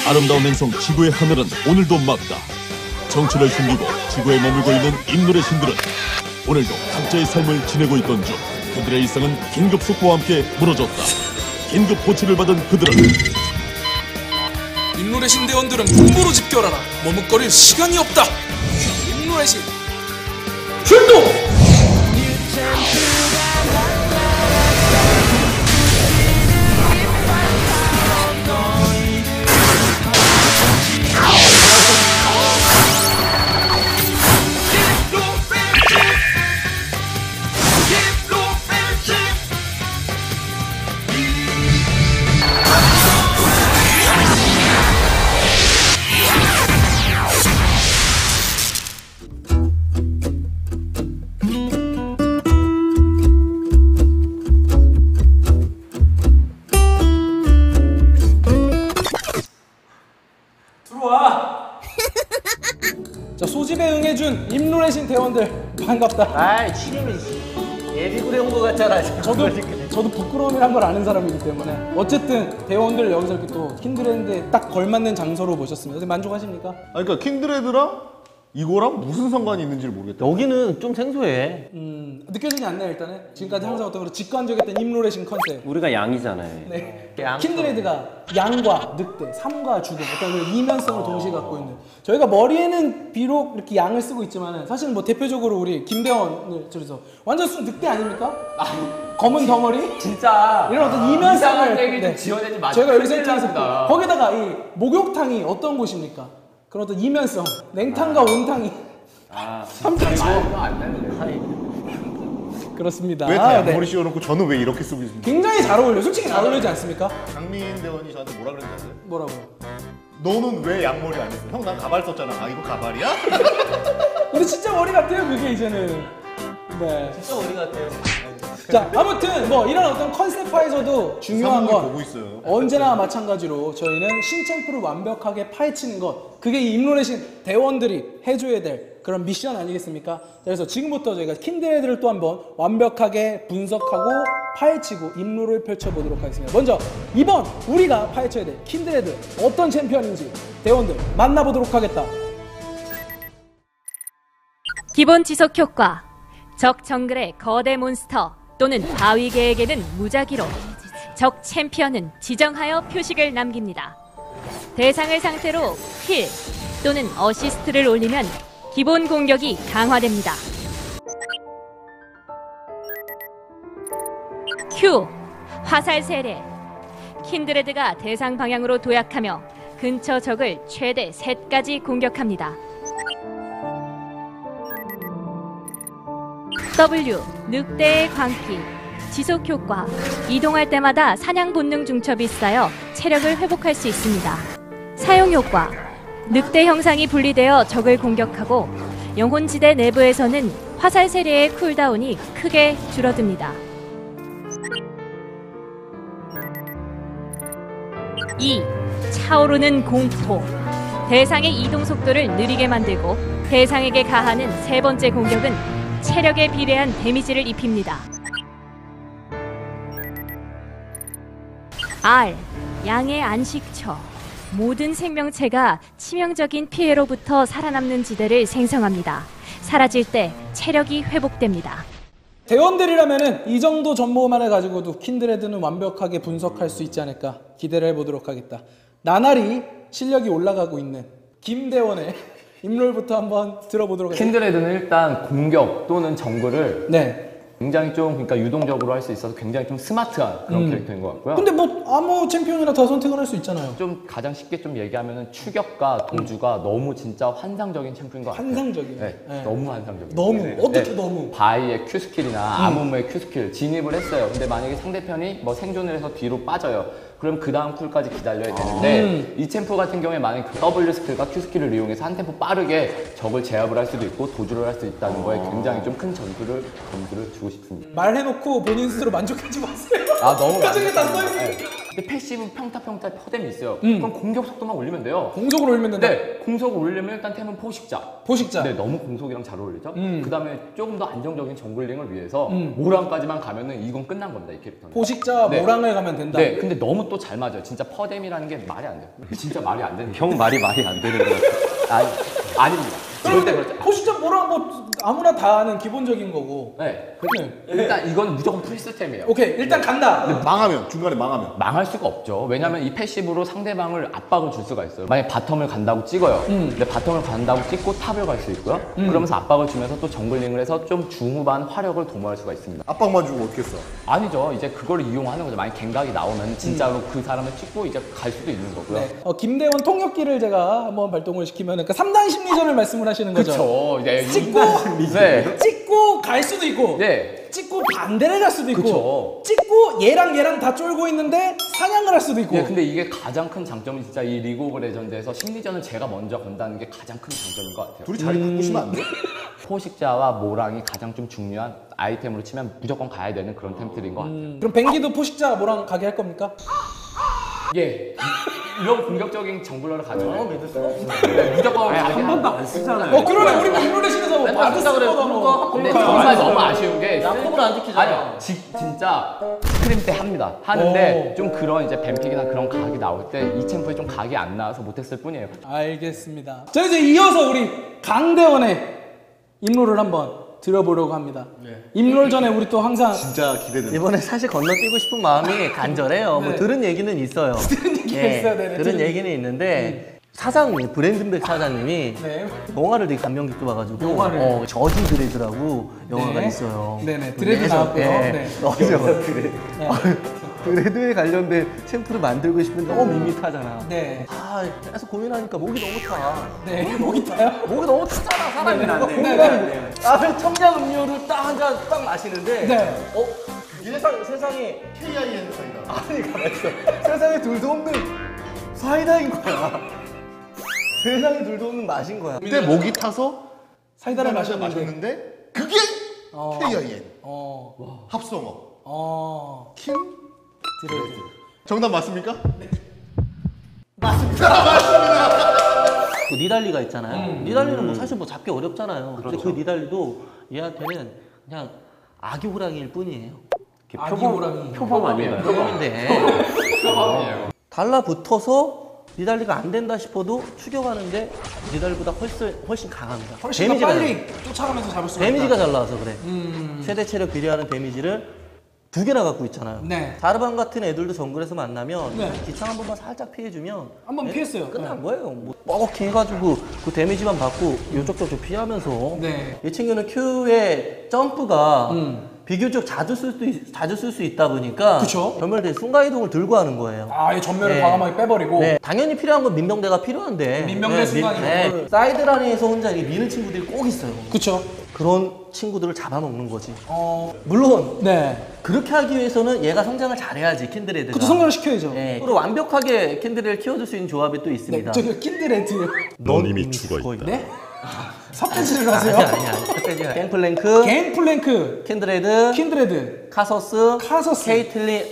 아름다운 행성 지구의 하늘은 오늘도 맑다. 정치를 숨기고 지구에 머물고 있는 인물의 신들은 오늘도 각자의 삶을 지내고 있던 중 그들의 일상은 긴급 속보와 함께 무너졌다. 긴급 호출을 받은 그들은 인물의 신 대원들은 분부로 집결하라. 머뭇거릴 시간이 없다. 인물의 신 출동! 자, 소집에 응해준 임노래 신 대원들 반갑다. 아이 취임이 예비군에 온 거 같잖아. 저도 부끄러움이란 걸 아는 사람이기 때문에 어쨌든 대원들 여기서 이렇게 또 킨드랜드에 딱 걸맞는 장소로 모셨습니다. 만족하십니까? 아니, 그러니까 킨드레드랑 이거랑 무슨 상관이 있는지를 모르겠다. 여기는 좀 생소해. 느껴지지 않나요 일단은? 지금까지 항상 어떤 그런 직관적이었던 임노래 신 컨셉. 우리가 양이잖아요. 네. 양. 킨드레드가 양과 늑대, 삶과 죽음, 어떤 그 이면성을 동시에 갖고 있는. 저희가 머리에는 비록 이렇게 양을 쓰고 있지만은 사실 뭐 대표적으로 우리 김대원을 저기서 완전 순 늑대 아닙니까? 검은 덩어리? 진짜 이런 어떤 이면성을 이상한 얘기 좀 지어내지 마세요. 제가 여기 세팅해서 큰일 거기다가 이 목욕탕이 어떤 곳입니까? 그런 어떤 이면성, 냉탕과 온탕이 함께 안 되는데. 그렇습니다. 왜 다 네. 양머리 씌워놓고 저는 왜 이렇게 쓰고 있습니까? 굉장히 잘 어울려. 솔직히 잘 어울리지 않습니까? 장민 대원이 저한테 뭐라 그랬는지 아세요? 뭐라고요? 너는 왜 양머리 안 했어? 형, 난 가발 썼잖아. 아, 이거 가발이야? 근데 진짜 머리 같아요, 그게 이제는. 네. 진짜 머리 같아요. 자, 아무튼 뭐 이런 어떤 컨셉화에서도 중요한 상황을 건 보고 있어요. 언제나 마찬가지로 저희는 신챔프를 완벽하게 파헤치는 것, 그게 이 임론의 신 대원들이 해줘야 될 그런 미션 아니겠습니까? 그래서 지금부터 저희가 킨드레드를 또 한번 완벽하게 분석하고 파헤치고 임무를 펼쳐보도록 하겠습니다. 먼저 이번 우리가 파헤쳐야 될 킨드레드 어떤 챔피언인지 대원들 만나보도록 하겠다. 기본 지속 효과. 적 정글의 거대 몬스터 또는 바위개에게는 무작위로, 적 챔피언은 지정하여 표식을 남깁니다. 대상을 상태로 힐 또는 어시스트를 올리면 기본 공격이 강화됩니다. Q. 화살 세례. 킨드레드가 대상 방향으로 도약하며 근처 적을 최대 3까지 공격합니다. W. 늑대의 광기. 지속 효과. 이동할 때마다 사냥 본능 중첩이 쌓여 체력을 회복할 수 있습니다. 사용 효과. 늑대 형상이 분리되어 적을 공격하고 영혼지대 내부에서는 화살 세례의 쿨다운이 크게 줄어듭니다. 2. 차오르는 공포. 대상의 이동 속도를 느리게 만들고 대상에게 가하는 3번째 공격은 체력에 비례한 데미지를 입힙니다. R. 양의 안식처. 모든 생명체가 치명적인 피해로부터 살아남는 지대를 생성합니다. 사라질 때 체력이 회복됩니다. 대원들이라면은 이 정도 정보만을 가지고도 킨드레드는 완벽하게 분석할 수 있지 않을까 기대를 해보도록 하겠다. 나날이 실력이 올라가고 있는 김대원의 임롤부터 한번 들어보도록 하겠습니다. 킨드레드는 일단 공격 또는 정글을 네. 굉장히 좀 그러니까 유동적으로 할 수 있어서 굉장히 좀 스마트한 그런 캐릭터인 것 같고요. 근데 뭐 아무 챔피언이나 다 선택을 할 수 있잖아요. 좀 가장 쉽게 좀 얘기하면은 추격과 도주가 너무 진짜 환상적인 챔프인 것 같아요. 환상적이에요. 네, 네. 너무 환상적이에요. 너무 네. 어떻게 네. 너무 바이의 Q 스킬이나 아무무의 Q 스킬 진입을 했어요. 근데 만약에 상대편이 뭐 생존을 해서 뒤로 빠져요. 그럼 그 다음 쿨까지 기다려야 되는데 이 챔프 같은 경우에 만약에 그 W 스킬과 Q 스킬을 이용해서 한 템포 빠르게 적을 제압을 할 수도 있고 도주를 할 수 있다는 거에 굉장히 좀 큰 점수를 주고 싶습니다. 말해놓고 본인 스스로 만족하지 마세요. 아 너무 표정에 다 많습니다. 써있으니까. 네. 근데 패시브 평타 퍼뎀이 있어요. 그럼 공격 속도만 올리면 돼요. 공속으로 올리면 된다. 네, 공속을 올리려면 일단 템은 포식자. 포식자. 네, 너무 공속이랑 잘 어울리죠. 그 다음에 조금 더 안정적인 정글링을 위해서 모랑까지만 가면은 이건 끝난 겁니다, 이 캐릭터는. 포식자 네. 모랑을 가면 된다. 네, 근데 너무 또 잘 맞아요. 진짜 퍼뎀이라는 게 말이 안 돼요. 진짜 말이 안 되는. 형 말이 안 되는 것 같아. 아닙니다. 절대 그렇지. 포식자 모랑 뭐 아무나 다 아는 기본적인 거고. 네, 일단 이건 무조건 프리스템이에요. 오케이, 일단 간다. 망하면 중간에 망하면 망할 수가 없죠. 왜냐면 이 패시브로 상대방을 압박을 줄 수가 있어요. 만약에 바텀을 간다고 찍어요. 근데 바텀을 간다고 찍고 탑을 갈 수 있고요. 그러면서 압박을 주면서 또 정글링을 해서 좀 중후반 화력을 도모할 수가 있습니다. 압박만 주고 어떻게 써? 아니죠. 이제 그걸 이용하는 거죠. 만약 갱각이 나오면 진짜로 그 사람을 찍고 이제 갈 수도 있는 거고요. 네. 김대원 통역기를 제가 한번 발동을 시키면 그 3단 심리전을 말씀을 하시는 거죠. 그쵸. 이제 찍고 네. 찍고 갈 수도 있고 네. 찍고 반대를 갈 수도 있고 그쵸. 찍고 얘랑 다 쫄고 있는데 사냥을 할 수도 있고 네, 근데 이게 가장 큰 장점이 진짜 이 리그 오브 레전드에서 심리전은 제가 먼저 건다는 게 가장 큰 장점인 것 같아요. 둘이 자리 바꾸시면 안 돼? 포식자와 모랑이 가장 좀 중요한 아이템으로 치면 무조건 가야 되는 그런 템들인 것 같아요. 그럼 뱅기도 포식자 뭐랑 가게 할 겁니까? 예. 이런 공격적인 정글러를 가져요. 믿을 수가 없어요. 네, 무조건 한 번도 안 쓰잖아요. 그러네. 우리 인도네시아에서 뭐 받을 쓴다 그래. 거다 그런 거 뭐. 근데 정말 너무 아쉬운 게 약속을 안 지키잖아. 아니요. 진짜 스크림 때 합니다. 하는데 좀 그런 이제 뱀픽이나 그런 각이 나올 때 이 챔프에 좀 각이 안 나와서 못했을 뿐이에요. 알겠습니다. 자, 이제 이어서 우리 강대원의 임롤을 한번 들어보려고 합니다. 임롤 전에 우리 또 항상 진짜 기대된다. 이번에 사실 건너뛰고 싶은 마음이 간절해요. 뭐 들은 얘기는 있어요. 들은 얘기가 있어요. 네네. 들은 얘기는 있는데 사장 브랜든백 사장님이 네. 영화를 되게 감명 깊게 봐가지고 영화를? 저지 드레드라고 영화가 네. 있어요. 네네. 드레드 그래서, 나왔고요. 네. 네. 드레드에 관련된 챔프를 만들고 싶은데 너무 밋밋하잖아. 네. 그래서 고민하니까 목이 너무 타. 네. 목이 타요? 목이 너무 타잖아, 사람이 나한테. 네. 앞에 청량 음료를 딱 한 잔 딱 마시는데 네. 세상에 KIN 사이다. 아니 가만있어. 세상에 둘도 없는 사이다인 거야. 세상에 둘도 없는 맛인 거야. 그때 목이 타서 사이다를 한잔 마셨는데. 마셨는데 그게 KIN 합성어 킨 드레드. 정답 맞습니까? 그 니달리가 있잖아요. 니달리는 뭐 사실 뭐 잡기 어렵잖아요. 근데 그 니달리도 얘한테는 그냥 아기 호랑이일 뿐이에요. 아기 호랑이. 표범 아니에요. 표범인데. 달라붙어서 니달리가 안 된다 싶어도 추격하는데 니달리보다 훨씬 강합니다. 훨씬 더 데미지가 빨리 쫓아가면서 잡을 수 있다. 데미지가 잘 나와서 그래. 최대 체력 비례하는 데미지를 2개나 갖고 있잖아요. 네. 자르반 같은 애들도 정글에서 만나면 네. 기창 한 번만 살짝 피해주면 한번 얘 피했어요. 끝난 거예요. 뭐 뻐렇게 해가지고 그 데미지만 받고 요쪽저쪽 피하면서 네. 이 친구는 Q의 점프가 비교적 자주 쓸 수 있다 보니까 그쵸. 전멸대 순간이동을 들고 하는 거예요. 이 전멸을 네. 과감하게 빼버리고. 네, 당연히 필요한 건 민병대가 필요한데 민병대 순간이동을. 사이드 라인에서 혼자 이렇게 미는 친구들이 꼭 있어요. 그쵸. 그런 친구들을 잡아먹는 거지. 물론 네. 그렇게 하기 위해서는 얘가 성장을 잘해야지 킨드레드가. 그것도 성장을 시켜야죠. 네. 그리고 완벽하게 킨드레드를 키워줄 수 있는 조합이 또 네. 있습니다. 저기 킨드레드. 넌 이미 죽어있다. 네? 삿대질을 하세요? 아니야. 갱플랭크, 갱플랭크, 킨드레드, 킨드레드, 카서스, 케이틀린,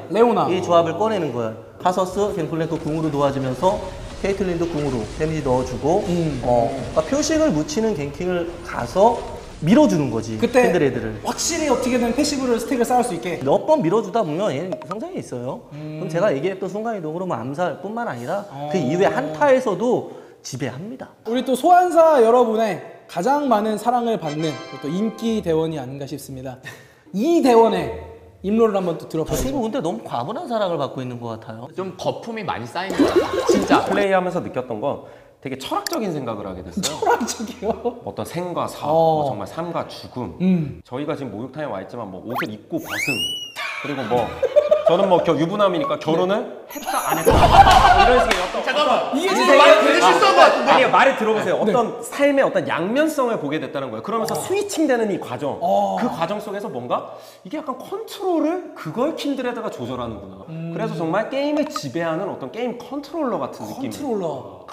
레오나. 이 조합을 꺼내는 거야. 카서스, 갱플랭크 궁으로 도와주면서 케이틀린도 궁으로 데미지 넣어주고 그러니까 표식을 묻히는 갱킹을 가서 밀어주는 거지. 그때 킨드레드를. 확실히 어떻게든 패시브를 스택을 쌓을 수 있게. 몇 번 밀어주다 보면 얘는 성장이 있어요. 그럼 제가 얘기했던 순간이동으로 뭐 암살뿐만 아니라 그 이후에 한타에서도 지배합니다. 우리 또 소환사 여러분의 가장 많은 사랑을 받는 또 인기 대원이 아닌가 싶습니다. 이 대원의 임로를 한번 또 저 들어보죠. 친구 근데 너무 과분한 사랑을 받고 있는 것 같아요. 좀 거품이 많이 쌓인 것 같아요. 진짜. 플레이하면서 느꼈던 건 되게 철학적인 생각을 하게 됐어요. 철학적이요. 어떤 생과 사, 뭐 정말 삶과 죽음. 저희가 지금 목욕탕에 와 있지만 뭐 옷을 입고 벗음. 그리고 뭐 저는 뭐 유부남이니까 결혼을 했다 안 했다 뭐 이런 식의 어떤 잠깐만. 이게 진짜 말 되게 실수한 것 같은데. 아니 말을 들어보세요. 어떤 삶의 어떤 양면성을 보게 됐다는 거예요. 그러면서 스위칭되는 이 과정, 그 과정 속에서 뭔가 이게 약간 컨트롤을 그걸 킨드레드가 조절하는구나. 그래서 정말 게임을 지배하는 어떤 게임 컨트롤러 같은 느낌. 컨트롤러.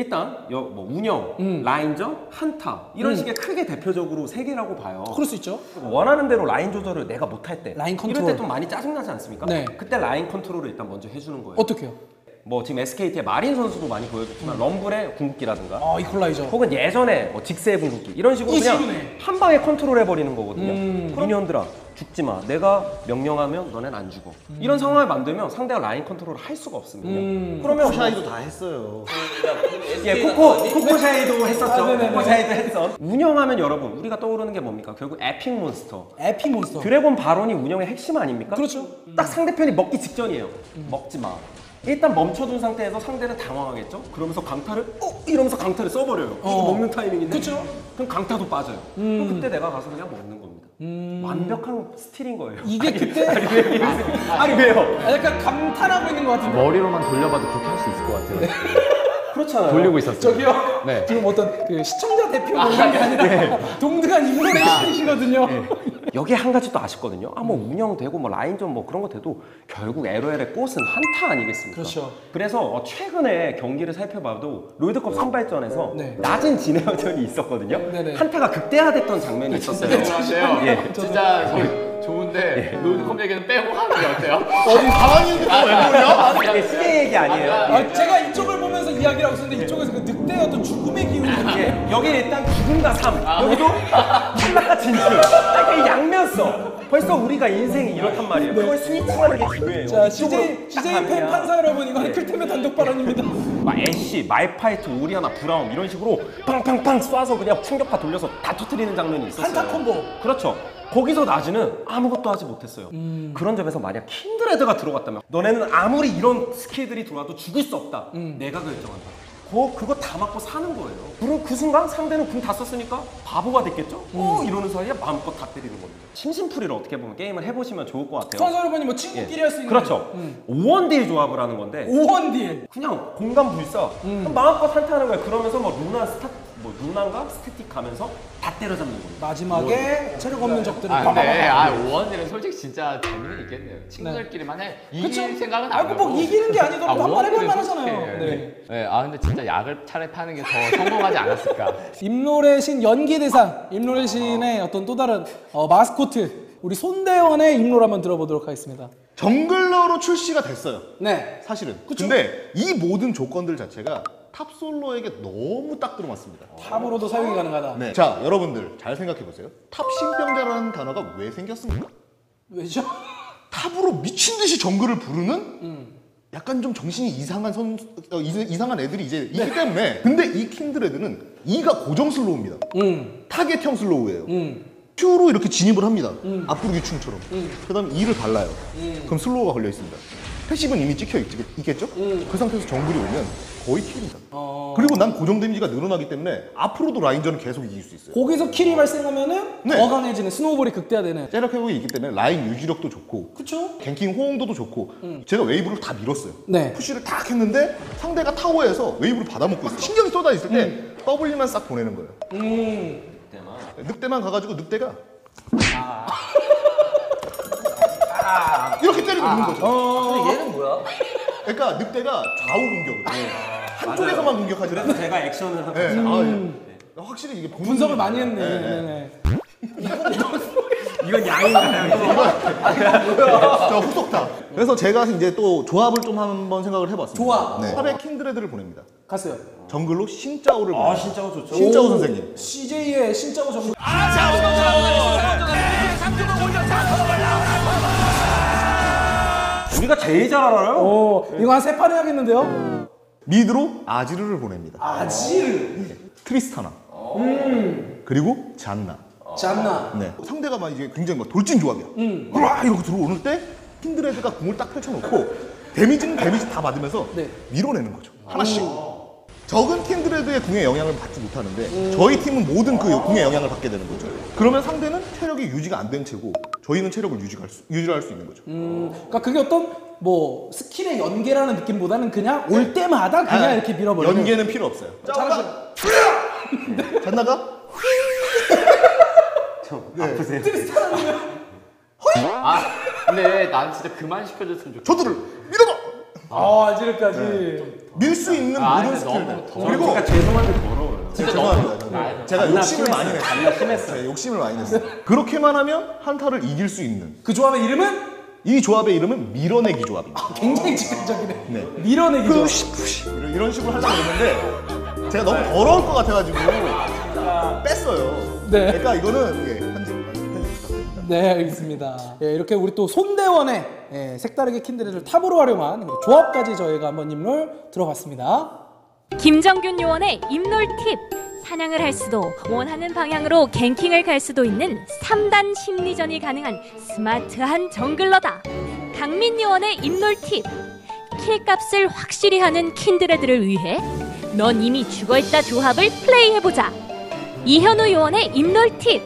일단 뭐 운영, 라인전, 한타 이런 식의 크게 대표적으로 세 개라고 봐요. 그럴 수 있죠. 원하는 대로 라인 조절을 내가 못할 때, 라인 컨트롤. 이럴 때 좀 많이 짜증나지 않습니까? 네. 그때 라인 컨트롤을 일단 먼저 해주는 거예요. 어떻게요? 뭐 지금 SKT의 마린 선수도 많이 보여줬지만 럼블의 궁극기라든가 이퀄라이저. 혹은 예전에 뭐 직세의 궁극기 이런 식으로 그냥 이지훈의. 한 방에 컨트롤 해버리는 거거든요. 미니언들아 죽지 마. 내가 명령하면 너넨 안 죽어. 이런 상황을 만들면 상대가 라인 컨트롤을 할 수가 없습니다. 그러면 샤이도 다 했어요. 코코샤이도 했었죠. 네네네. 코코샤이도 했어. 운영하면 여러분 우리가 떠오르는 게 뭡니까? 결국 에픽 몬스터. 에피 몬스터. 드래곤 바론이 운영의 핵심 아닙니까? 그렇죠. 딱 상대편이 먹기 직전이에요. 먹지 마. 일단 멈춰둔 상태에서 상대는 당황하겠죠? 그러면서 강타를 이러면서 강타를 써버려요. 이거 먹는 타이밍인데. 그쵸. 그럼 강타도 빠져요. 그럼 그때 내가 가서 그냥 먹는 겁니다. 완벽한 스틸인 거예요. 이게 그때 아니 왜요? 약간 감탄하고 있는 것 같은데. 머리로만 돌려봐도 그렇게 할 수 있을 것 같아요. 그렇잖아요. 돌리고 있었어요. 저기요. 네. 지금 어떤 그 시청자 대표 이런 게 아니라 동등한 인물레이션이시거든요. 여기에 한 가지 또 아쉽거든요. 뭐 운영되고 뭐 라인전 뭐 그런 거 돼도 결국 LOL의 꽃은 한타 아니겠습니까? 그렇죠. 그래서 최근에 경기를 살펴봐도 롤드컵 선발전에서 네. 낮은 진에어전이 있었거든요. 네네. 한타가 극대화됐던 장면이 있었어요. 안녕하세요. 예. 진짜 좋은데 롤드컵 얘기는 빼고 하는 게 어때요? 어디 가만히 있는데 왜 그러냐? 이게 시대 얘기 아니에요. 제가 이쪽을 보면서 이야기를 하고 있었는데 이쪽에서 그 늑대의 어떤 죽음의 기운이 예. 여기 일단 죽음과 삶, 여기도 탈락과 진출. 이게 양면서. 벌써 우리가 인생이 이렇단 말이에요. 그걸 스위칭하는 게 중요해요. 자, 이쪽으로 CJ 딱 팬 가느냐. 판사 여러분, 이건 클템의 단독 발언입니다. 막 애쉬, 말파이트, 오리아나, 브라움 이런 식으로 팡팡팡 쏴서 그냥 충격파 돌려서 다 터뜨리는 장면이 있었어요. 한타 콤보. 그렇죠. 거기서 나즈는 아무것도 하지 못했어요. 그런 점에서 만약 킨드레드가 들어갔다면 너네는 아무리 이런 스킬들이 들어와도 죽을 수 없다. 내가 결정한다. 그거 다 맞고 사는 거예요. 그럼 그 순간 상대는 궁 다 썼으니까 바보가 됐겠죠? 이러는 사이에 마음껏 다 때리는 겁니다. 심심풀이를 어떻게 보면 게임을 해보시면 좋을 것 같아요. 판사 여러분이 뭐 친구끼리 할 수 있는 그렇죠. 5원딜 조합을 하는 건데 5원 딜. 그냥 공간 불사 그럼 마음껏 한타하는 거예요. 그러면서 뭐 루나인가 스태틱 가면서 다 때려잡는 겁니다. 마지막에 체력 없는 적들을 근데 오원일은 솔직히 진짜 재미는 있겠네요. 친구들끼리만 해. 이길 생각은 안 아이고 하고. 뭐 이기는 게 아니더라도 한번 해볼 오원일은 만하잖아요. 솔직히, 네. 네. 근데 진짜 약을 차라리 파는 게 더 성공하지 않았을까. 임노래 신 연기 대상, 임노래 신의 어떤 또 다른 마스코트, 우리 손대원의 임노래 한번 들어보도록 하겠습니다. 정글러로 출시가 됐어요. 네. 사실은. 근데 이 모든 조건들 자체가 탑솔로에게 너무 딱 들어맞습니다. 탑으로도 사용이 가능하다. 네. 자, 여러분들 잘 생각해 보세요. 탑 신병자라는 단어가 왜 생겼습니까? 왜죠? 탑으로 미친 듯이 정글을 부르는 약간 좀 정신이 이상한 이상한 애들이 이제 있기 때문에. 근데 이 킨드레드는 E가 고정 슬로우입니다. 타겟형 슬로우예요. Q로 이렇게 진입을 합니다. 앞구르기 충처럼. 그다음에 E를 발라요. 그럼 슬로우가 걸려 있습니다. 패시브는 이미 찍혀 있겠죠? 그 상태에서 정글이 오면 거의 킬입니다. 그리고 난 고정 데미지가 늘어나기 때문에 앞으로도 라인전은 계속 이길 수 있어요. 거기서 킬이 발생하면은 네. 더 강해지는 스노우볼이 극대화되는. 제락 회복이 있기 때문에 라인 유지력도 좋고 그쵸? 갱킹 호응도도 좋고 제가 웨이브를 다 밀었어요. 네. 푸시를 딱 했는데 상대가 타워에서 웨이브를 받아먹고 있어요. 신경이 쏟아 있을 때 W만 싹 보내는 거예요. 늑대만 가가지고 늑대가 이렇게 때리고 있는 거죠. 근데 얘는 뭐야? 그러니까 늑대가 좌우 공격을 한쪽에서만 공격하지 않아요. 그래서 제가 액션을 하고 네. 확실히 이게 보는 분석을 많이 했네. 네. 네네. 이건 양인가요? 저 후속타. 그래서 제가 이제 또 조합을 좀 한번 생각을 해봤습니다. 조합. 네. 탑에 킨드레드를 보냅니다. 갔어요. 정글로 신짜오를 보냅니다. 신짜오 좋죠. 신짜오 선생님. CJ의 신짜오 정글. 우리가 제일 잘 알아요. 이거 한 3판 해야겠는데요? 미드로 아지르를 보냅니다. 아질. 트리스타나. 그리고 잔나. 잤나? 네. 상대가 막 이제 굉장히 막 돌진 조합이야. 으아! 이러고 들어오는 때 킨드레드가 궁을 딱 펼쳐놓고 데미지는 데미지 다 받으면서 네. 밀어내는 거죠. 하나씩. 적은 킨드레드의 궁의 영향을 받지 못하는데 저희 팀은 모든 그 궁의 영향을 받게 되는 거죠. 그러면 상대는 체력이 유지가 안 된 채고 저희는 체력을 유지할 수 있는 거죠. 그러니까 그게 어떤 뭐 스킬의 연계라는 느낌보다는 그냥 올 때마다 그냥 이렇게 밀어버리는. 연계는 필요 없어요. 잘하시네. 잔나가 아프세요? 근데 난 진짜 그만 시켜줬으면 좋겠어. 저들을 밀어봐! 알지르까지. 밀 수 있는 모든 근데 스킬들. 너무 더워. 그리고 그러니까 죄송한데 더러워요. 죄송합니다. 저는. 제가 욕심을 많이 냈어요. 심했어요. 욕심을 많이 냈어요. 그렇게만 하면 한타를 이길 수 있는 그 조합의 이름은 이 조합의 이름은 밀어내기 조합입니다. 굉장히 직관적이네. 네. 밀어내기 조합. 푸시 이런 식으로 하려고 했는데 제가 너무 더러울 것 같아가지고 뺐어요. 네. 그러니까 이거는 편집 부탁드립니다. 네, 알겠습니다. 예, 이렇게 우리 또 손대원의 색다르게 킨드레드를 탑으로 활용한 조합까지 저희가 한번 입롤 들어봤습니다. 김정균 요원의 입놀 팁. 사냥을 할 수도 원하는 방향으로 갱킹을 갈 수도 있는 3단 심리전이 가능한 스마트한 정글러다. 강민 요원의 입놀 팁. 킬값을 확실히 하는 킨드레드를 위해 넌 이미 죽어있다 조합을 플레이해보자. 이현우 요원의 입놀 팁.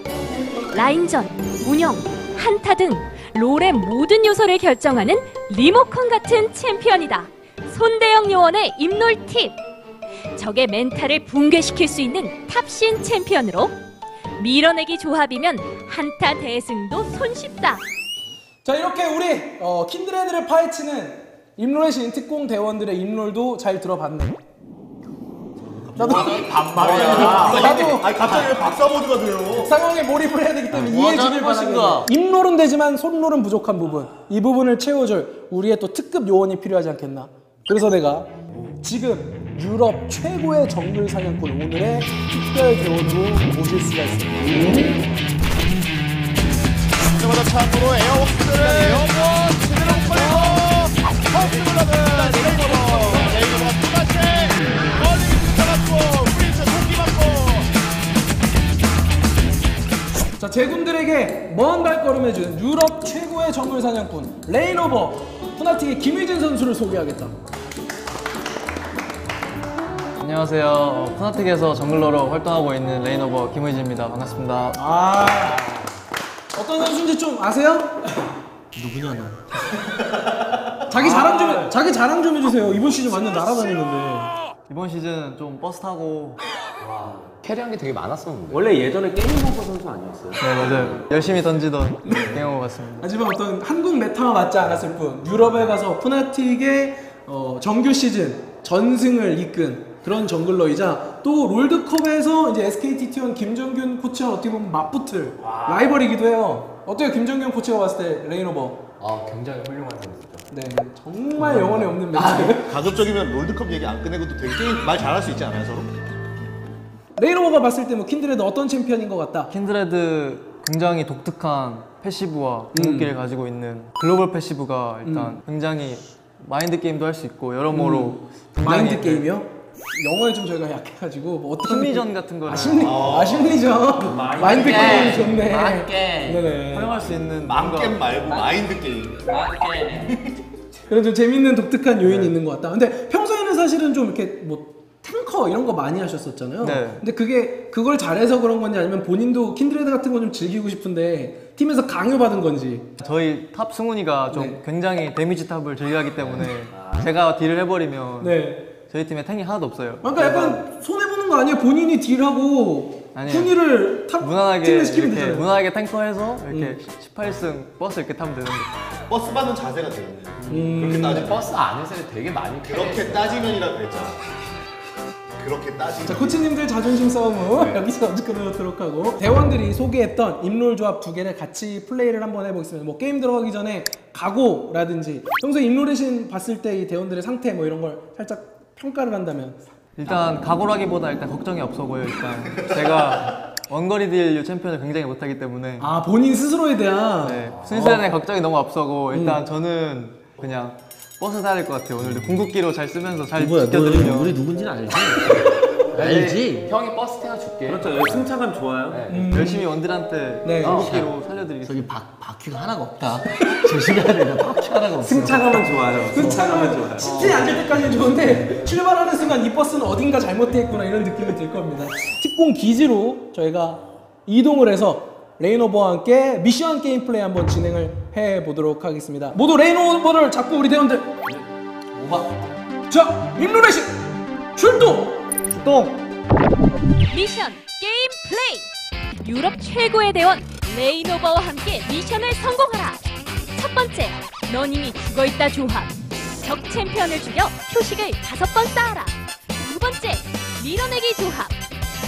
라인전, 운영, 한타 등 롤의 모든 요소를 결정하는 리모컨 같은 챔피언이다. 손대영 요원의 입놀 팁. 적의 멘탈을 붕괴시킬 수 있는 탑신 챔피언으로 밀어내기 조합이면 한타 대승도 손쉽다. 자, 이렇게 우리 킨드레드를 파헤치는 입롤의 신 특공 대원들의 입롤도 잘 들어봤네. 나도 아니 갑자기 왜 박사모드가 돼요? 상황에 몰입을 해야 되기 때문에 이해해 주길 바랍니다. 입롤은 되지만 손롤은 부족한 부분, 이 부분을 채워줄 우리의 또 특급 요원이 필요하지 않겠나. 그래서 내가 지금 유럽 최고의 정글 사냥꾼 오늘의 특별 대원으로 모실 수가 있습니다. 그때마다 참고로 에어워크들을 제대로 빨리고 퍼스블러드 레이너버 투마시 멀리 잡았고 프린스 도끼 맞고. 자, 제군들에게 먼 발걸음 해준 유럽 최고의 정글 사냥꾼 레인오버 푸나틱의 김희진 선수를 소개하겠다. 안녕하세요. 푸나틱에서 정글러로 활동하고 있는 레인오버 김의진입니다. 반갑습니다. 어떤 선수인지 좀 아세요? 누구냐 너? 자기 자랑 좀 해주세요. 이번 시즌 완전 날아다니는데. 이번 시즌 좀 버스 타고 캐리한 게 되게 많았었는데. 원래 예전에 게임오버 선수 아니었어요? 네 맞아요. 열심히 던지던 게임오 같습니다. 하지만 어떤 한국 메타와 맞지 않았을 뿐 유럽에 가서 푸나틱의 정규 시즌 전승을 이끈 그런 정글러이자 또 롤드컵에서 이제 SKT T1 김정균 코치와 어떻게 보면 맞붙을 라이벌이기도 해요. 어때요, 김정균 코치가 봤을 때 레인오버? 굉장히 훌륭한 선수죠. 네, 정말 영혼이 없는 멘트. 가급적이면 롤드컵 얘기 안 꺼내고도 되게 게임 말 잘할 수 있지 않아요 서로? 레인오버가 봤을 때 뭐 킨드레드 어떤 챔피언인 것 같다? 킨드레드 굉장히 독특한 패시브와 궁극기를 가지고 있는 글로벌 패시브가 일단 굉장히 마인드 게임도 할 수 있고 여러모로 마인드 게임이요? 영어에 좀 저희가 약해가지고 뭐 어떤 심리전 같은 거를 심리전 마인드 게임 좋네. 네네. 활용할 수 있는 망게임 말고 마인드 게임. 그런 좀 재밌는 독특한 요인이 있는 것 같다. 근데 평소에는 사실은 좀 이렇게 뭐 탱커 이런 거 많이 하셨었잖아요. 네. 근데 그걸 잘해서 그런 건지 아니면 본인도 킨드레드 같은 거 좀 즐기고 싶은데 팀에서 강요받은 건지. 저희 탑 승훈이가 좀 네. 굉장히 데미지 탑을 즐겨하기 때문에 제가 딜을 해버리면 네. 저희 팀에 탱이 하나도 없어요. 그러니까 약간 손해보는 거 아니에요? 본인이 딜하고 아니에요. 훈이를 탑 무난하게 팀에 시키면 이렇게 되잖아요. 무난하게 탱커해서 이렇게 18승 버스 이렇게 타면 되는데 버스 받는 자세가 되겠네. 그렇게 따지면. 버스 안에서 되게 많이 그렇게 따지면이라 그랬잖아. 그렇게 따지면. 자, 코치님들 자존심 싸움은 여기서 끊어놓도록 하고 대원들이 소개했던 입롤 조합 두 개를 같이 플레이를 한번 해보겠습니다. 뭐 게임 들어가기 전에 각오라든지 평소에 입롤의 신 봤을 때 이 대원들의 상태 뭐 이런 걸 살짝 평가를 한다면. 일단 각오라기보다 일단 걱정이 없어 보여. 일단 제가 원거리 딜 챔피언을 굉장히 못하기 때문에 본인 스스로에 대한 네, 순수에 대한 걱정이 너무 앞서고 일단 저는 그냥 버스 타야 될 것 같아요. 오늘도 궁극기로 잘 쓰면서 잘 지켜드리면 우리 누군지는 알지? 알지? 형이 버스 태워 줄게. 그렇죠. 승차감 좋아요. 열심히 원딜한테 네. 궁극기로 살려드리겠습니다. 저기 바퀴가 하나가 없다. 조심해야 돼. 바퀴 하나가 없어. 승차감은 좋아요. 승차감은 좋아요. 시트에 앉을 때까지는 좋은데 출발하는 순간 이 버스는 어딘가 잘못되어 있구나 이런 느낌이 들 겁니다. 특공 기지로 저희가 이동을 해서 레인오버와 함께 미션 게임 플레이 한번 진행을 해보도록 하겠습니다. 모두 레인오버를 잡고 우리 대원들 자, 입롤의 신 출동! 미션 게임 플레이. 유럽 최고의 대원 레인오버와 함께 미션을 성공하라. 첫 번째, 넌 이미 죽어있다 조합. 적 챔피언을 죽여 표식을 5번 쌓아라. 두 번째, 밀어내기 조합.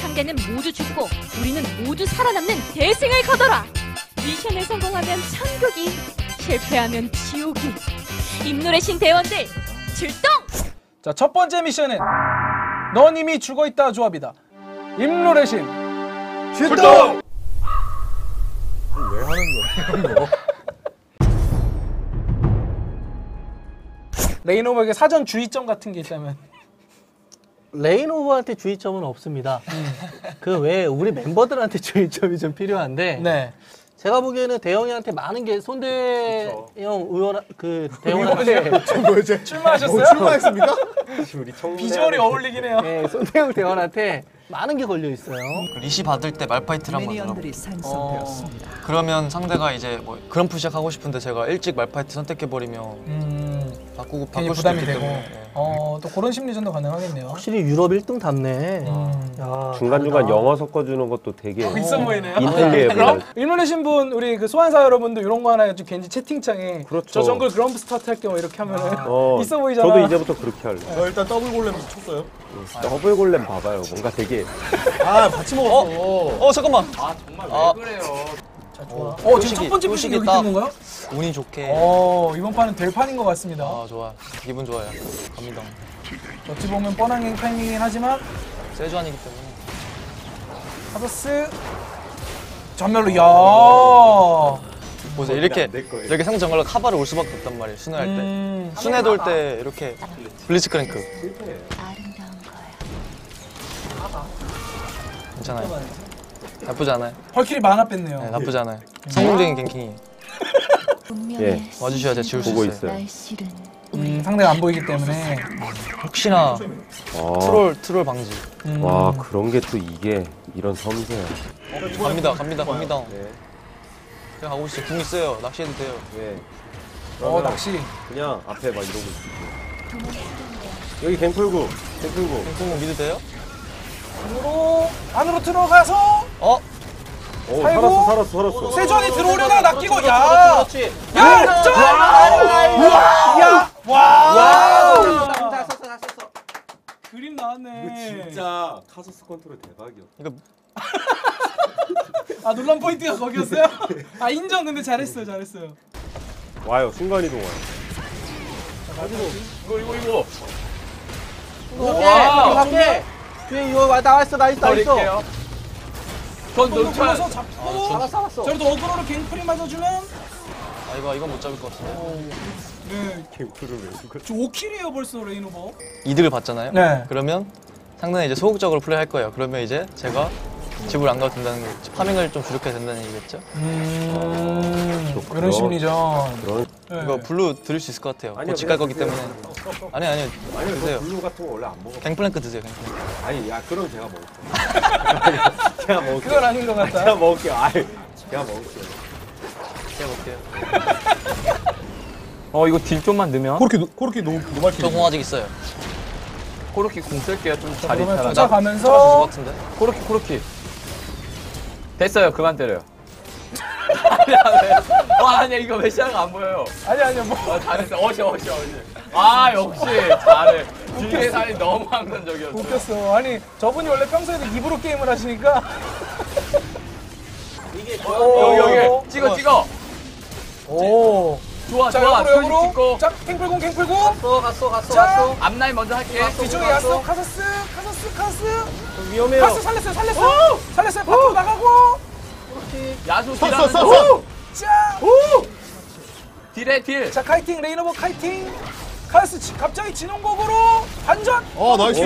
상대는 모두 죽고 우리는 모두 살아남는 대승을 거둬라. 미션을 성공하면 천국이, 실패하면 지옥이. 임노래 신 대원들 출동! 자, 첫 번째 미션은 넌 이미 죽어있다 조합이다. 임노래 신 출동! 왜 하는 거야? 레이노버에게 사전 주의점 같은 게 있다면? 레이노버한테 주의점은 없습니다. 그 외에 우리 멤버들한테 주의점이 좀 필요한데 네. 제가 보기에는 대영이한테 많은 게 손대영 의원 그 대원한테 뭐지? 출마하셨어요? 출마했습니까? 우리 청문회 비주얼이 어울리긴 해요. 네, 손대영 대원한테 많은 게 걸려 있어요. 리시 받을 때 말파이트를 한번 눌러보고 그러면 상대가 이제 뭐 그런 푸시작 하고 싶은데 제가 일찍 말파이트 선택해버리면 괜히 바꿀 수도 부담이 있기 되고. 때문에 네. 또 그런 심리전도 가능하겠네요. 확실히 유럽 1등답네. 야, 중간중간 다르다. 영어 섞어주는 것도 되게 있어 보이네요. 인텔리해 그럼 보여요. 일문하신 분 우리 그 소환사 여러분도 이런 거 하나 해가지고 괜히 채팅창에 그렇죠. 저 정글 그럼프 스타트 할게 뭐 이렇게 하면은 있어 보이잖아. 저도 이제부터 그렇게 할래. 저 일단 더블 골렘 쳤어요. 더블 골렘 봐봐요. 뭔가 되게 아 같이 먹었어. 잠깐만. 지금 첫 번째 표식이 여기 딱 뜨는 건가요? 운이 좋게. 이번 판은 될 판인 것 같습니다. 좋아. 기분 좋아요. 갑니다. 어찌 보면 뻔한 타이밍이긴 하지만 세주안이기 때문에. 하버스 전멸로 야. 보세요. 이렇게 상대 정글로 카바를 올 수밖에 없단 말이에요. 순회 할 때. 순회 돌 때 이렇게 블리츠 크랭크. 괜찮아요. 나쁘지 않아요. 헐킬이 만화 뺐네요. 네, 나쁘지 않아요. 성공적인 갱킹이. 예 와주셔야 제가 지울 수 보고 있어요. 있어요. 상대가 안 보이기 때문에. 혹시나 트롤 방지. 와 그런 게 또 이게 이런 섬세야. 갑니다. 그냥 가고 있어요. 궁 있어요. 낚시해도 돼요. 예. 낚시. 그냥 앞에 막 이러고 있어. 여기 갱풀구. 궁 미드 돼요? 안으로 들어가서 오 아이고. 살았어. 세전이 들어오려다가 낚이고 야. 야, 야, 와. 다 썼어. 그림 나왔네. 진짜 카소스 컨트롤 대박이야. 이거 논란 포인트가 거기였어요? 인정. 근데 잘했어요. 와요 순간 이동 와요. 갈게. 뒤에 이거 나왔어. 전 놀면서 잡고. 잡았어. 저래도 어그로로 갱플이 맞아주면. 이건 못 잡을 것 같은데. 네. 갱풀을 왜 죽어? 저 5킬이에요 벌써 레이노버. 이득을 받잖아요. 네. 그러면 상대는 이제 소극적으로 플레이할 거예요. 그러면 이제 제가 집을 안 가도 된다는 거겠죠. 파밍을 좀 줄여야 된다는 얘기겠죠. 그런 심리전. 그런 네. 이거 블루 드릴 수 있을 것 같아요. 아니요, 곧집갈 거기 그냥 때문에. 아니요. 드세요. 블루 같은 거 원래 안 먹어. 갱플랭크 드세요. 갱플랭크. 아니 야 그럼 제가 먹을게. 제가 먹을게. 그건 아닌 것 같다. 제가 먹을게. 제가 먹을게. 제가 볼게요. 이거 딜 좀만 넣으면 코르키 노말 저 공 아직 있어요. 코르키 공 쓸게요. 좀 자리 그러면 편하다. 살아줄 것 쫓아가면서 같은데. 코르키 됐어요. 그만 때려요. 아니야 이거 메시아가 안 보여요. 아니야 뭐. 잘했어. 어시. 역시 잘해. 딜계산이 너무 항상적이었어. 웃겼어. 아니 저분이 원래 평소에도 입으로 게임을 하시니까. 이게 여기 찍어. 오. 좋아. 자 표식 역으로. 찍고. 자 갱플공. 갔어. 앞라인 먼저 할게. 뒤쪽에 야스 카서스. 위험해요. 카스 살렸어요. 밖으로 나가고. 야수 섰어. 자. 딜. 자 카이팅 레이노버 카이팅. 카스 갑자기 진홍곡으로 반전. 나이스.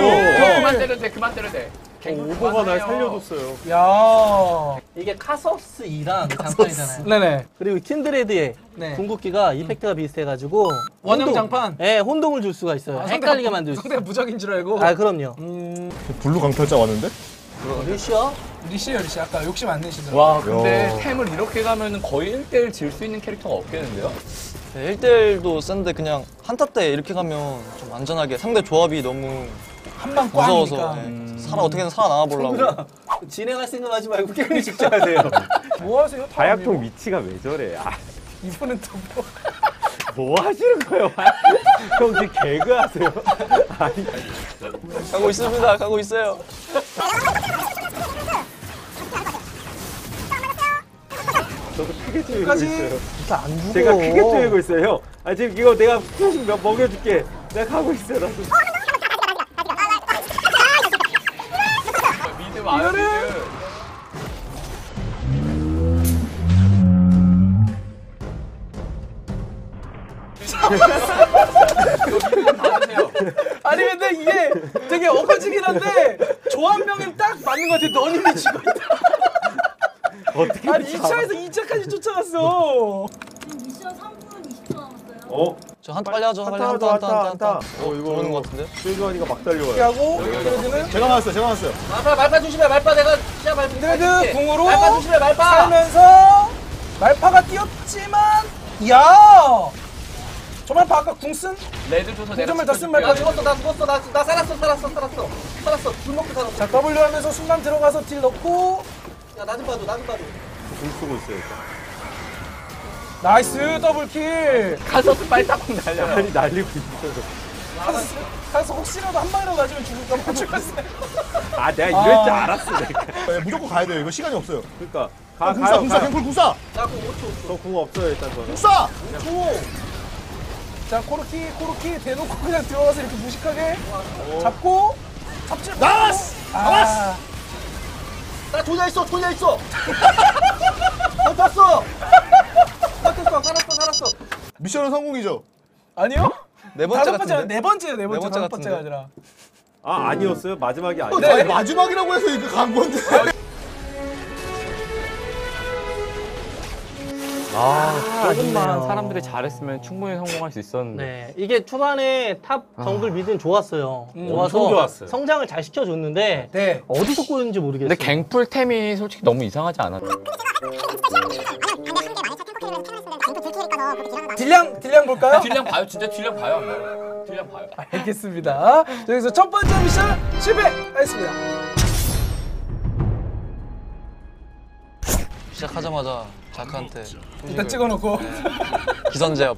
그만 때려도 돼. 오버가 날 살려줬어요. 야. 이게 카서스 2랑 장판이잖아요. 네네. 그리고 킨드레드의 네. 궁극기가 이펙트가 비슷해가지고 원형 혼동. 장판? 네, 혼동을 줄 수가 있어요. 헷갈리게 만들 수 있어요. 상대가 무적인 줄 알고. 그럼요. 블루 강탈자 왔는데? 리시야? 리시 아까 욕심 안 내시더라고. 와 근데 템을 이렇게 가면 거의 1대1 질 수 있는 캐릭터가 없겠는데요? 네, 1대1도 센데 그냥 한타 때 이렇게 가면 좀 안전하게 상대 조합이 너무 한방 무서워서 꽝이니까. 어떻게든 살아남아 보려고. 진행할 생각하지 말고 게임에 집중하세요. 뭐 하세요? 다약통 위치가 왜 저래? 이분은 또 뭐. 뭐 하시는 거예요? 형 지금 개그 하세요? 아니. 가고 있습니다. 가고 있어요. 저도 크게 쪼이고 끝까지. 있어요. 진짜 안 죽어. 제가 크게 쪼이고 있어요, 형. 아, 지금 이거 내가 후식 먹여줄게. 내가 가고 있어요, 나도. 미드 와요, 미드. 아니 근데 이게 되게 엉거지긴 한데 조합명이 딱 맞는 것 같아. 너님이 지고 있다. 어떻게 아니 2차에서 2차까지 쫓아갔어. 미션 3분 20초 남았어요. 어? 저 한타 빨리 하죠. 빨리 한타. 들어오는 것 같은데? 실거하니까 막 달려와요. 이렇게 하고 드레드는 제가 맞았어요. 말파 조심해. 말파 내가 시야 밟을게. 드레드 궁으로 말파 조심해. 말파. 살면서 말파가 뛰었지만 야 저 말파 아까 궁 쓴? 레드 줘서 내가 점을 다 쓴 지켜줄게. 말파 나 죽었어. 나 살았어. 술 먹고 살았어. 자 W 하면서 순간 들어가서 딜 넣고 야, 나 좀 봐줘. 공 쓰고 있어요, 일단. 나이스 더블킬. 카서스 빨리 딱콩 날려. 아니, 날리고 있어요. 가서 혹시라도 한 방이라도 맞으면 죽을까 봐 죽었어요. 아, 내가 이럴 줄 알았어, 내가. 네, 무조건 가야 돼요. 이거 시간이 없어요. 그러니까. 궁사, 갱플 궁사! 저궁 없어요, 일단 저는. 궁사! 자 코르키 대놓고 그냥 들어가서 이렇게 무식하게 잡고 잡지 말고. 나왔어! 아, 나 조냐 있어. 버텼어. 살았어. 미션은 성공이죠? 아니요? 네 번째 다섯 번째가 같은데? 네 번째가 번째 다섯 번째가 같은데? 아니라. 아, 아니었어요? 마지막이 네. 아니었어요? 마지막이라고 해서 이거 간 건데. 조금만 사람들이 잘했으면 충분히 성공할 수 있었는데. 네, 이게 초반에 탑 정글 미드는 좋았어요. 엄청 좋았어요. 성장을 잘 시켜줬는데 네. 어디서 꼬였는지 모르겠어요. 근데 갱플 템이 솔직히 너무 이상하지 않아? 딜량 볼까요? 딜량 봐요, 진짜 딜량 봐요. 한번. 딜량 봐요. 알겠습니다. 여기서 첫 번째 미션 실패했습니다. 시작하자마자 자크한테 일단 찍어놓고. 기선제압.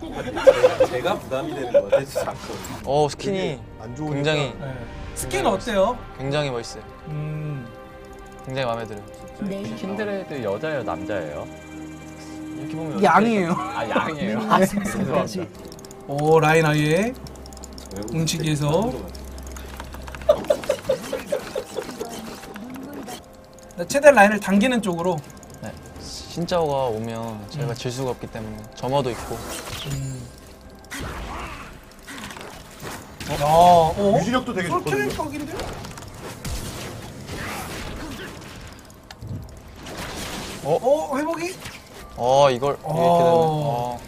제가 부담이 되는 거 같아요, 자꾸. 스킨이 안 좋으니까. 굉장히 스킨 어때요? 굉장히 멋있어요. 굉장히 마음에 들어요. 킨드레드 여자예요, 남자예요? 이렇게 보면 양이에요. 아, 양이에요. 죄송합니다. 오 라인 아예 움직이에서. 최대한 라인을 당기는 쪽으로. 네. 신짜오가 오면 저희가 질 수가 없기 때문에 점화도 있고. 야, 오. 유지력도 되게 좋거든요. 솔킬 각인데? 회복이? 이걸 이렇게 되면.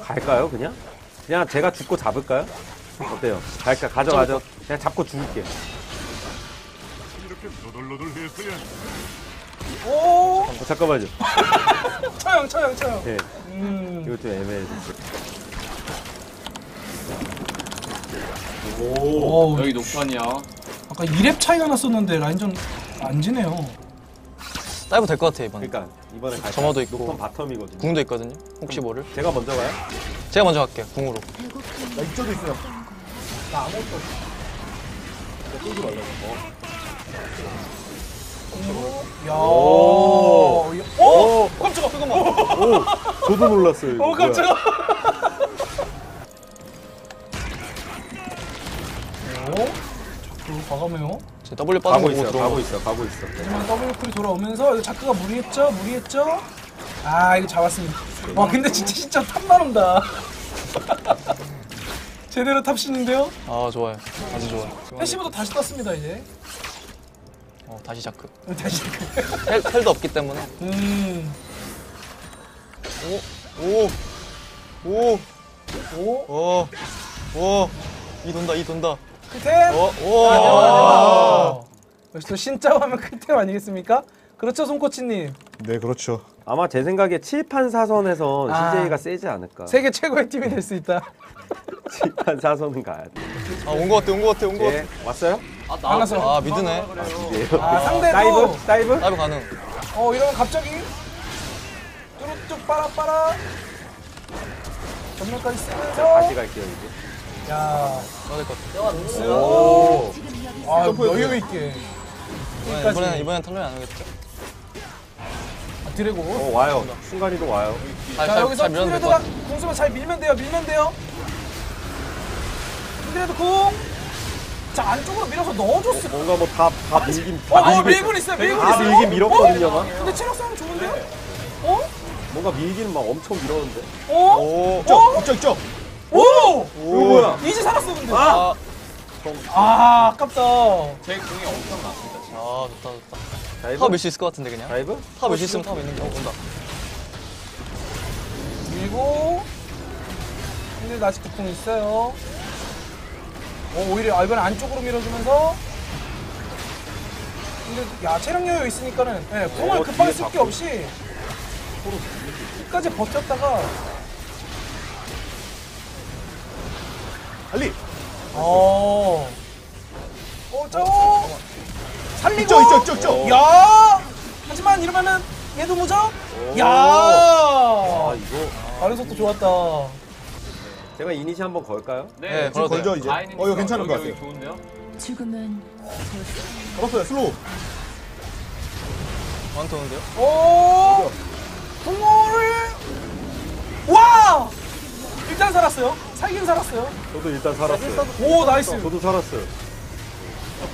갈까요, 그냥? 그냥 제가 죽고 잡을까요? 어때요? 갈까? 가져가죠. 그냥 잡고 죽을게요. 오. 잠깐만요. 처형. 예. 이거 좀 애매해서. 오. 여기 녹턴이요. 아까 2렙 차이가 났었는데 라인전 안 지네요. 다이브 될 것 같아 이번에. 그러니까 이번에 갈까요? 점화도 있고. 녹턴 바텀이거든요. 궁도 있거든요. 혹시 모를? 제가 먼저 가요? 제가 먼저 갈게요. 궁으로. 나 이쪽도 있어요. 야. 오. 깜짝아. 저도 놀랐어요. 이거. 깜짝아. 자꾸 과감해요. 제 W 빠진 거 보고 들어온 가고 거. 있어. 하지만 더블클이 돌아오면서 이거 자크가 무리했죠? 아 이거 잡았습니다. 와 근데 진짜 탑만 온다. 제대로 탑신인데요? 좋아요. 아주 좋아요. 패시브도 다시 떴습니다 이제. 다시 자크. 다시. 텔도 없기 때문에. 이 돈다. 크템. 오. 역시 또 신짜오 하면 크템 아니겠습니까? 그렇죠 손코치님. 네, 그렇죠. 아마 제 생각에 칠판 사선에서 아. CJ가 세지 않을까. 세계 최고의 팀이 될 수 있다. 칠판 사선은 가야 돼. 온 거 같아. 예, 왔어요? 알았어. 미드네. 이제요. 상대도 다이브? 다이브 가능. 이러면 갑자기 뚜룩뚜룩 빠라빠라. 전면까지 쓰면서 다시 갈게요 이제. 야, 오. 아, 여유 있게. 이번엔 털려야 안 하겠죠? 드래곤. 와요. 순간이동 와요. 자, 여기서 킨드레드가 궁수만 잘 밀면 돼요. 킨드레드 궁. 자, 안쪽으로 밀어서 넣어줬어. 뭔가 뭐 다 밀긴 밀고 있어요. 다 밀긴 밀었거든요. 막. 근데 체력 싸움 좋은데? 어? 뭔가 밀기는 막 엄청 밀었는데. 쩍쩍. 오! 뭐야? 이제 살았어, 근데. 아깝다. 제 궁이 엄청 났습니다. 아 좋다. 다이브? 타워 밀 수 있을 것 같은데 그냥. 다이브? 타워 밀 수 있으면 타워 밀는 거 온다. 밀고. 근데 아직도 궁 있어요. 오히려 이번에 안쪽으로 밀어주면서. 근데 야, 체력 여유 있으니까는 궁을 급하게 쓸 게 없이 끝까지 버텼다가 빨리. 살리고. 쩍. 야! 하지만 이러면은 얘도 무적. 야! 아 이거 다른 속도 좋았다. 제가 이니시 한번 걸까요? 네, 지금 걸죠 이제. 이거 괜찮을 것 같아요. 좋은데요? 죽음은 잡았어요. 슬로우. 완전 오는데요? 오! 붕어를 와! 일단 살았어요. 살긴 살았어요. 저도 일단 살았어요. 오, 나이스. 저도 살았어요.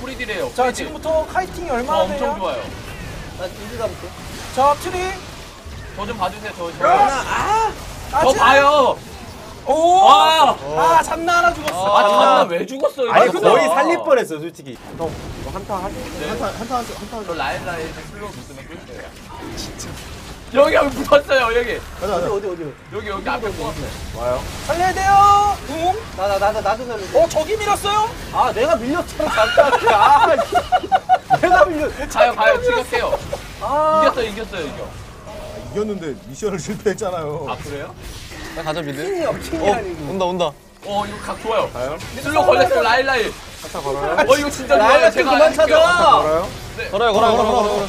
프리딜이에요. 자, 지금부터 카이팅이 얼마나 엄청 되냐? 좋아요. 나 이지 가볼게. 자, 트리. 저 좀 봐주세요. 저 아, 봐요. 오! 아, 잔나 하나 죽었어. 아, 잔나 왜 죽었어요? 아니 이거? 거의 살릴 뻔했어요 솔직히. 형 이거 한타 하시. 한타. 저 라인 슬로우 붙으면 끝이에요. 진짜. 여기 붙었어요. 여기. 가자. 여기 앞에 붙었어요. 와요. 살려야 돼요. 붕. 나도 살려. 저기 밀었어요? 아, 내가 밀렸잖아, 잠깐. 아, 내가 밀렸. 가요. 찍을게요. 이겼어요. 이겼는데 미션을 실패했잖아요. 아, 그래요? 나 가자 미드. 킹이 아니고. 온다. 이거 각 좋아요. 가요? 슬로우 걸렸어요. 라인. 한타 걸어요? 이거 진짜 좋아요. 제가 그만 찾아. 걸어요? 걸어요.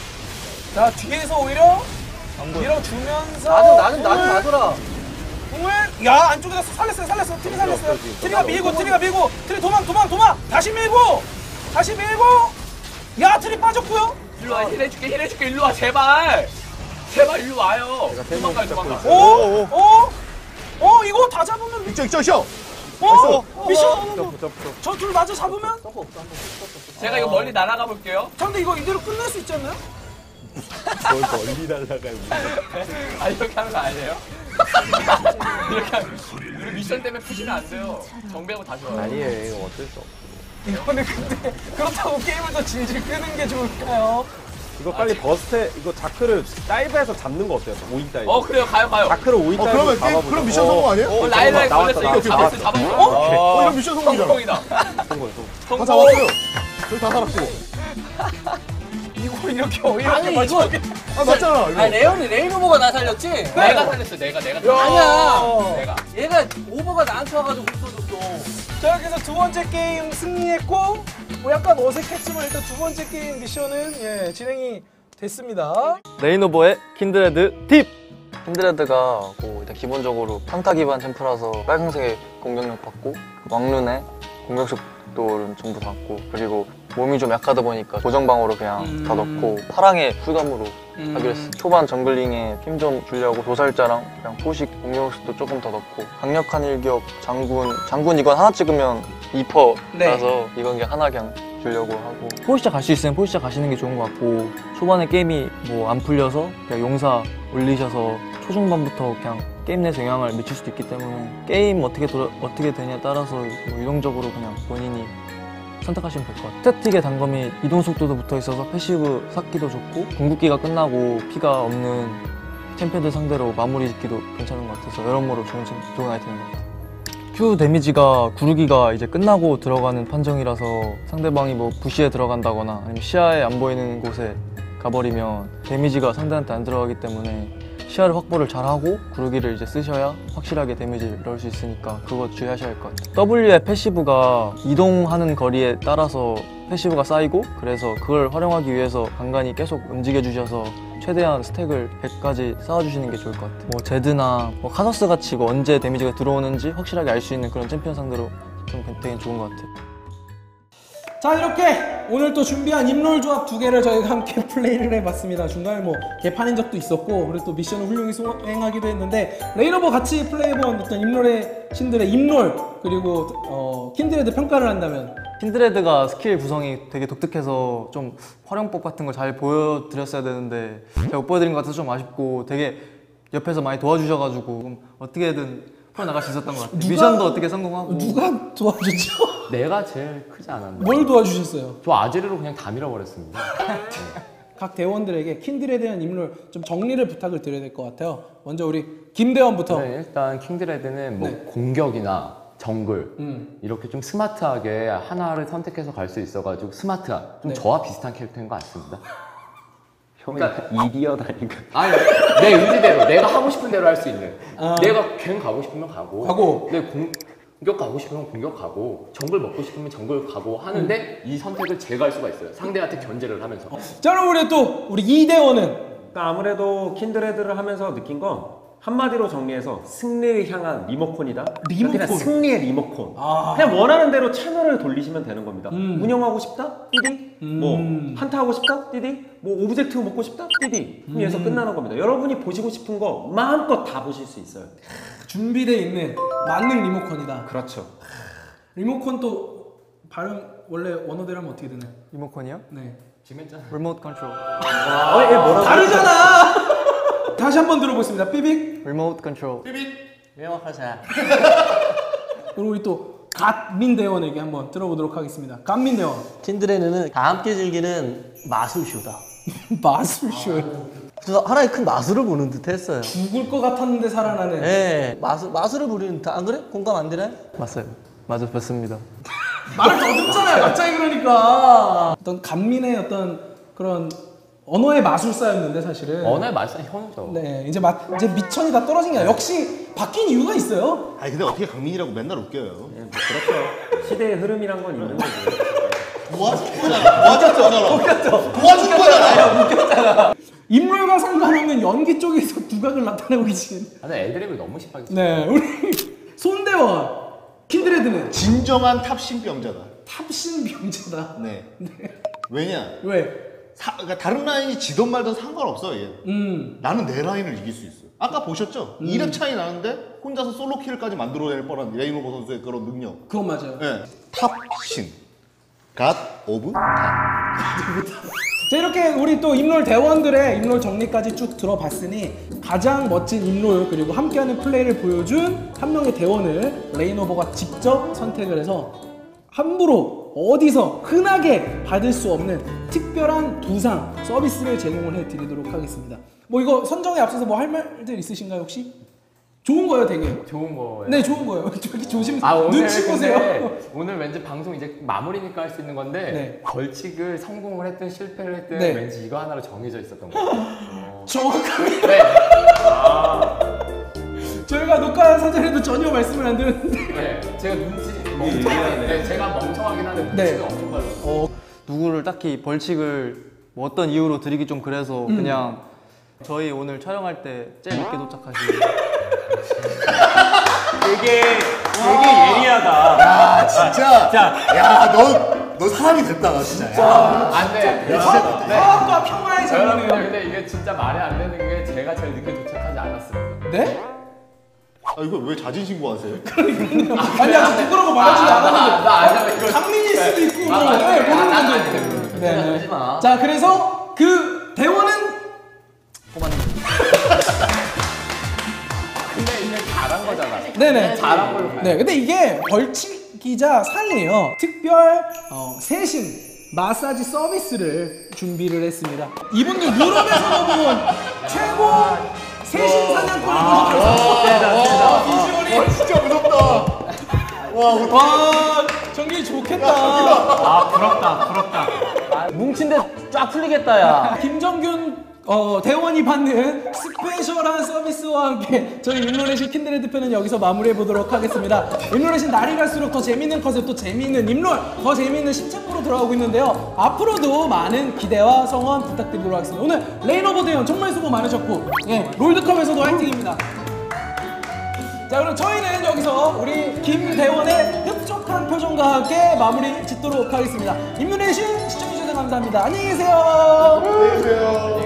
자, 뒤에서 오히려 밀어주면서 나는 놔줘라. 궁을 야, 안쪽에서 살렸어요. 트리 살렸어요. 트리가 밀고 트리 도망. 다시 밀고. 야, 트리 빠졌고요. 일로 와. 힐해줄게. 일로 와. 제발 일로 와요. 도망가. 이거 다 잡으면 쩍. 미션. 저 둘 마저 잡으면? 제가 이거 멀리 날아가 볼게요. 근데 이거 이대로 끝낼 수 있지 않나요? 뭘 멀리 날아가요. 이렇게 하는 거 아니에요? 이렇게 우리 미션 때문에 푸시면 안 돼요. 정배하고 다 좋아요. 아니에요. 이거 어쩔 수 없어. 이거는 근데 그렇다고 게임을 더 질질 끄는 게 좋을까요? 이거 빨리 버스트 이거 자크를 다이브해서 잡는 거 어때요? 5인 다이브. 그래요. 가요. 자크를 5인 다이브 잡아보자. 그럼 미션 성공 아니에요? 라인 나왔다, 걸렸어. 이거 나왔다. 잡았어. 이런 미션 성공이잖아. 성공이다. 다 잡았어요. 저희 다 살았고. 이거 이렇게 어이없게 아니, 이거. 맞잖아. 이거. 레인 오버가 나 살렸지? 내가 살렸어. 내가. 아니야. 얘가 오버가 나한테 와가지고 붙어줬어. 자, 그래서 두 번째 게임 승리했고 약간 어색했지만 일단 두 번째 게임 미션은 진행이 됐습니다. 레이노버의 킨드레드 팁! 킨드레드가 일단 기본적으로 평타 기반 템프라서 빨간색의 공격력 받고 왕룬의 공격 속도는 전부 닿고 그리고 몸이 좀 약하다 보니까 고정방어로 그냥 다 넣고 파랑의 풀감으로 하기로 했어. 초반 정글링에 힘 좀 주려고 도살자랑 그냥 포식 공격 속도 조금 더 넣고 강력한 일격 장군 이건 하나 찍으면 2%라서 이건 그냥 하나 그냥 주려고 하고 포시자 갈 수 있으면 포시자 가시는 게 좋은 것 같고 초반에 게임이 뭐 안 풀려서 그냥 용사 올리셔서 초중반부터 그냥 게임 내에서 영향을 미칠 수도 있기 때문에 게임 어떻게 되냐에 따라서 뭐 유동적으로 그냥 본인이 선택하시면 될 것 같아요. 스태틱의 단검이 이동 속도도 붙어 있어서 패시브 쌓기도 좋고 궁극기가 끝나고 피가 없는 챔패들 상대로 마무리 짓기도 괜찮은 것 같아서 여러모로 좋은 아이템인 것 같아요. Q 데미지가 구르기가 이제 끝나고 들어가는 판정이라서 상대방이 뭐 부시에 들어간다거나 아니면 시야에 안 보이는 곳에 가버리면 데미지가 상대한테 안 들어가기 때문에 시야를 확보를 잘하고 구르기를 이제 쓰셔야 확실하게 데미지를 넣을 수 있으니까 그거 주의하셔야 할 것 같아요. W의 패시브가 이동하는 거리에 따라서 패시브가 쌓이고 그래서 그걸 활용하기 위해서 간간히 계속 움직여주셔서 최대한 스택을 100까지 쌓아주시는 게 좋을 것 같아요. 뭐 제드나 뭐 카서스 같이 이거 언제 데미지가 들어오는지 확실하게 알 수 있는 그런 챔피언 상대로 좀 되게 좋은 것 같아요. 자, 이렇게 오늘 또 준비한 입롤 조합 2개를 저희가 함께 플레이를 해봤습니다. 중간에 뭐 개판인 적도 있었고 그리고 또 미션을 훌륭히 수행하기도 했는데 레이너버 같이 플레이해본 어떤 입롤의 신들의 입롤 그리고 킨드레드 평가를 한다면 킨드레드가 스킬 구성이 되게 독특해서 좀 활용법 같은 걸 잘 보여드렸어야 되는데 제가 못 보여드린 것 같아서 좀 아쉽고 되게 옆에서 많이 도와주셔가지고 어떻게든 풀어나갈 수 있었던 것 같아요. 미션도 어떻게 성공하고. 누가 도와줬죠? 내가 제일 크지 않았나? 뭘 도와주셨어요? 저 아지르로 그냥 다 밀어버렸습니다. 각 대원들에게 킨들에 대한 입롤 좀 정리를 부탁을 드려야 될 것 같아요. 먼저 우리 김대원부터. 네, 일단 킹드레드는 뭐 공격이나 정글 이렇게 좀 스마트하게 하나를 선택해서 갈 수 있어가지고 스마트한 좀 저와 비슷한 캐릭터인 것 같습니다. 형이 이디어다니까. 아니 내 의지대로 내가 하고 싶은 대로 할 수 있는. 내가 갱 가고 싶으면 가고. 내 공격 가고 싶으면 공격 가고. 정글 먹고 싶으면 정글 가고 하는데 이 선택을 제가 할 수가 있어요. 상대한테 견제를 하면서. 자, 그럼 우리 이대원은 그러니까 아무래도 킨드레드를 하면서 느낀 건 한마디로 정리해서 승리를 향한 리모컨이다. 리모컨. 그냥 승리의 리모컨. 그냥 원하는 대로 채널을 돌리시면 되는 겁니다. 운영하고 싶다? 띠디. 뭐 한타 하고 싶다? 띠디. 뭐 오브젝트 먹고 싶다? 띠디. 그럼 여기서 끝나는 겁니다. 여러분이 보시고 싶은 거 마음껏 다 보실 수 있어요. 준비되어 있는 만능 리모컨이다. 그렇죠. 리모컨 또 발음 원래 원어대로 하면 어떻게 되나요? 리모컨이요? 네. 지금 했잖아. 리모트 컨트롤. 얘 뭐라고? 다르잖아. 다시 한번 들어보겠습니다. 삐빅. 리모트 컨트롤. 명확하자. 그리고 우리 또 갓민 대원에게 한번 들어보도록 하겠습니다. 갓민 대원. 킨드레드는 다 함께 즐기는 마술쇼다. 마술쇼. 그래서 하나의 큰 마술을 보는 듯 했어요. 죽을 것 같았는데 살아나는. 네, 마술을 부리는 듯. 안 그래? 공감 안 되나요? 맞아요. 맞아, 맞습니다. 말을 더듬잖아요. 갑자기 그러니까. 어떤 갓민의 어떤 그런 언어의 마술사였는데 사실은. 언어의 말씀은 현우죠. 네, 이제 미천이 다 떨어진 게 아니라 역시 바뀐 이유가 있어요. 아니 근데 어떻게 강민이라고 맨날 웃겨요? 그렇죠. 시대의 흐름이란 건 있는 거죠. 도와준 거잖아. 웃겼죠. 도와준 거잖아. 웃겼잖아. 인물과 상관없는 연기 쪽에서 두각을 나타내고 계신. 근데 애드립을 너무 심하게 써. 네, 우리 손대원. 킨드레드는 진정한 탑신병자다. 탑신병자다. 네. 왜냐? 왜? 그러니까 다른 라인이 지던 말든 상관없어 얘. 나는 내 라인을 이길 수 있어. 아까 보셨죠? 2렙 차이 나는데 혼자서 솔로 킬까지 만들어낼 뻔한 레이노버 선수의 그런 능력. 그건 맞아요. 네. 탑신. 갓 오브 탑. 자, 이렇게 우리 또 입롤 대원들의 입롤 정리까지 쭉 들어봤으니 가장 멋진 입롤 그리고 함께하는 플레이를 보여준 한 명의 대원을 레이노버가 직접 선택을 해서 함부로 어디서 흔하게 받을 수 없는 특별한 두상 서비스를 제공을 해드리도록 하겠습니다. 뭐 이거 선정에 앞서서 뭐 할 말들 있으신가요 혹시? 좋은 거예요 되게. 좋은 거예요. 네, 좋은 거예요. 저기 조심. 오늘 눈치 보세요. 오늘 왠지 방송 이제 마무리니까 할 수 있는 건데 네. 벌칙을 성공을 했든 실패를 했든 네. 왠지 이거 하나로 정해져 있었던 거예요. 정확하게. 네. 저희가 녹화 사전에도 전혀 말씀을 안 드렸는데. 네. 제가 눈치 멍청하긴 네. 제가 멍청하긴 한데 눈치가 네. 엄청 빨라요. 누구를 딱히 벌칙을 뭐 어떤 이유로 드리기 좀 그래서 그냥 저희 오늘 촬영할 때 제일 늦게 도착하신 되게 예리하다. 야 진짜. 야 너 사람이 됐다 나 진짜. 안 돼. 화합과 평화의 여러분들 장면이에요. 근데 이게 진짜 말이 안 되는 게 제가 제일 늦게 도착하지 않았습니다. 네? 아 이거 왜 자진 신고하세요? 아니 아직 누구라고 말하지 않았는데. 나 아니야 이거. 강민일 수도 있고 뭐 모르는 건데. 네. 자, 그래서 그 대원은 근데 이게 잘한 거잖아. 네네. 잘한 걸로 가요. 네, 근데 이게 벌칙이자 상이에요. 특별 세신 마사지 서비스를 준비를 했습니다. 이분들 유럽에서 본 최고 세신 사냥꾼을 보셨어요. 비주얼이 진짜 무섭다. 와, 전기 좋겠다. 부럽다. 뭉친데 쫙 풀리겠다 야. 김정균 대원이 받는 스페셜한 서비스와 함께 저희 임로레신 킨드레드 편은 여기서 마무리해 보도록 하겠습니다. 임로레신 날이 갈수록 더 재밌는 컨셉, 또 재미있는 임롤, 더 재미있는 신챔프로 돌아오고 있는데요. 앞으로도 많은 기대와 성원 부탁드리도록 하겠습니다. 오늘 레인오버 대원 정말 수고 많으셨고, 예, 롤드컵에서도 화이팅입니다. 자, 그럼 저희는 여기서 우리 김대원의 흡족한 표정과 함께 마무리 짓도록 하겠습니다. 임로레신 시청해주셔서 감사합니다. 안녕히 계세요. 안녕히 계세요.